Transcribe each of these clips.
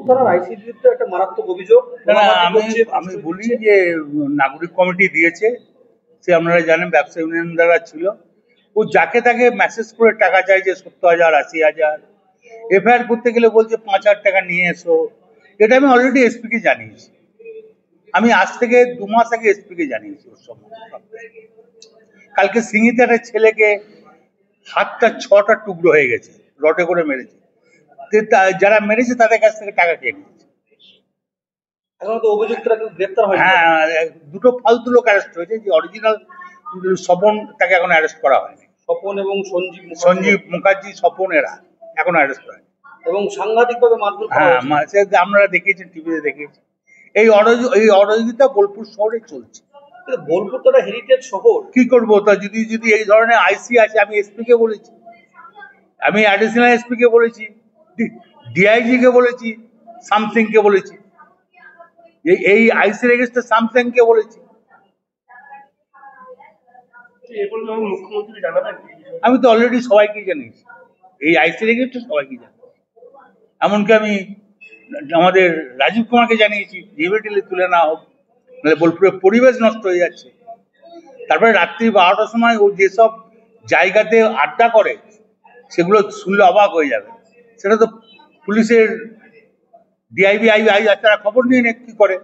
থানার আইসির বিরুদ্ধে একটা মারাত্মক অভিযোগ। আমি বলি যে নাগরিক কমিটি দিয়েছে, সে আপনারা জানেন ব্যবসা ইউনিয়ন দ্বারা ছিল, ও যাকে তাকে মেসেজ করে টাকা চাইছে 70,000 80,000, এফআইআর করতে গেলে বলছে 5,000 টাকা নিয়ে এসো। এটা আমি অলরেডি এসপি কে জানিয়েছি, আমি আজ থেকে 2 মাস আগে এসপি কে জানিয়েছি ওর সম্বন্ধে। কালকে সিঙ্গিতে একটা ছেলেকে হাতটা 6টা টুকরো হয়ে গেছে, রটে করে মেরেছে, যারা মেরেছে তাদের কাছ থেকে টাকা খেয়ে নিয়েছে। এখন তো অভিযুক্তরা কেউ গ্রেফতার হয়নি। হ্যাঁ, 2টো ফালতু লোক অ্যারেস্ট হয়েছে, যে অরিজিনাল স্বপন তাকে এখন অ্যারেস্ট করা হয়নি। স্বপন এবং সঞ্জীব মুখার্জি, স্বপন এরা এখন অ্যারেস্ট হয় এবং সাংঘাতিকভাবে মারধর। হ্যাঁ, আপনারা দেখিয়েছেন, টিভিতে দেখিয়েছেন। এই অরাজকতা বোলপুর শহরে চলছে। বোলপুর তো একটা হেরিটেজ শহর, কি করবো? তা যদি এই ধরনের আইসি আছে, আমি এসপি কে বলেছি, আমি অ্যাডিশনাল এসপি কে বলেছি, ডিআইজি কে বলেছি, সামথিং কে বলেছি, এই আইসির এগেইনস্টে সামথিং কে বলেছি। আমি তো অলরেডি সবাইকে জানিয়েছি, এই আইসির এগেইনস্টে সবাইকে জানিয়েছি। এমনকি আমি আমাদের রাজীব কুমারকে জানিয়েছি, ইমিডিয়েটলি তুলে না হোক, নাহলে বোলপুরের পরিবেশ নষ্ট হয়ে যাচ্ছে। তারপরে রাত্রি 12টার সময় ও যেসব জায়গাতে আড্ডা করে সেগুলো শুনলে অবাক হয়ে যাবে। সেটা তো পুলিশের ডিআইবি আই তারা খবর নিয়ে নেয় কি করে।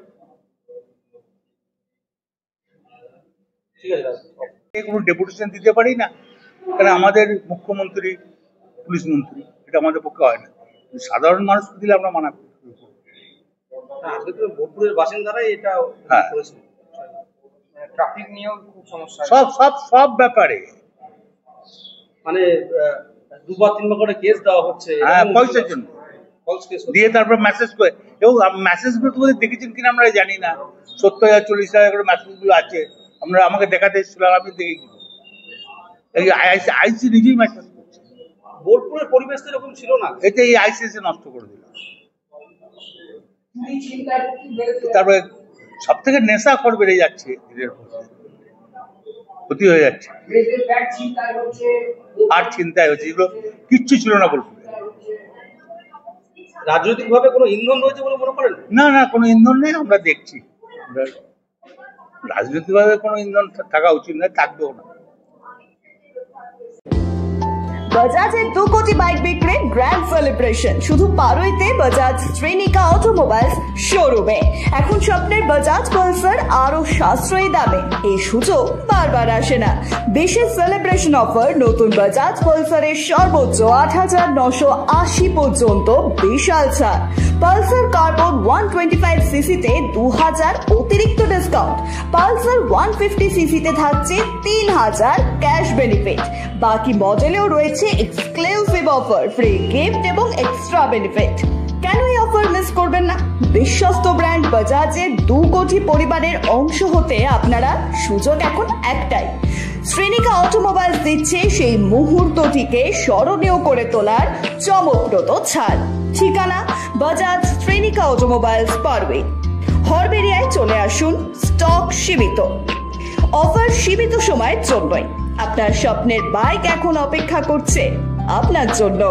কোনো ডেপুটেশন দিতে পারি না, কারণ আমাদের মুখ্যমন্ত্রী পুলিশ মন্ত্রী, এটা আমাদের পক্ষে হয় না। সাধারণ মানুষকে দিলে আমরা মানা করি। বোলপুরের বাসিন্দারাই এটা করেছে। ট্রাফিক নিয়েও খুব সমস্যা, সব ব্যাপারে মানে 2বার 3বার করে কেস দেওয়া হচ্ছে। হ্যাঁ, পয়সার জন্য দিয়ে তারপর মেসেজ করে। এবং মেসেজগুলো তো দেখেছেন কিনা আমরা জানি না, 70,000 40,000 করে মেসেজগুলো আছে। আমরা আমাকে দেখাতে এসেছিলাম, আমি দেখে আইসি নিজেই মেসেজ করছে। বোলপুরের পরিবেশ তো এরকম ছিল না, এটা এই আইসিএসি নষ্ট করে দিল। তারপরে সব থেকে নেশাখোর বেড়ে যাচ্ছে, ক্ষতি হয়ে যাচ্ছে, আর চিন্তায় হচ্ছে, এগুলো কিচ্ছু ছিল না বোলপুরে। রাজনৈতিক ভাবে কোনো ইন্ধন রয়েছে বলে মনে করেন? না, কোনো ইন্ধন নেই। আমরা দেখছি রাজনৈতিক ভাবে কোনো ইন্ধন থাকা উচিত নয়, থাকবেও না। বাজাজের 2 কোটি বাইক বিক্রির গ্র্যান্ড সেলিব্রেশন শুধু পারুইতে বাজাজ শ্রেণিকা অটোমোবাইলস শোরুমে। এখন স্বপ্নের বাজাজ পালসার আরো সাশ্রয়ী দামে, এই সুযোগ বারবার আসে না। বিশেষ সেলিব্রেশন অফার, নতুন বাজাজ পালসারের সর্বোচ্চ 8,980 পর্যন্ত বিশাল ছাড়। পালসার কার্বন 125cc-তে 2,000 অতিরিক্ত ডিসকাউন্ট। পালসার 150cc-তে থাকছে 3,000 ক্যাশ বেনিফিট। বাকি মডেলেও রয়েছে এক্সক্লুসিভ অফার, ফ্রি গিফট এবং এক্সট্রা বেনিফিট। কেন এই অফার মিস করবেন না? বিশ্বস্ত ব্র্যান্ড বাজাজের 2 কোটি পরিবারের অংশ হতে আপনারা সুযোগ এখন একটাই। শ্রেণিকা অটোমোবাইলস দিচ্ছে সেই মুহূর্তটিকে স্মরণীয় করে তোলার চমকপ্রদ ছাড়। ঠিকানা বাজাজ শ্রেণিকা অটোমোবাইলস, পারুই। হরবেরিয়ায় চলে আসুন, স্টক সীমিত। অফার সীমিত সময়ের জন্যই। আপনার স্বপ্নের বাইক এখন অপেক্ষা করছে আপনার জন্য।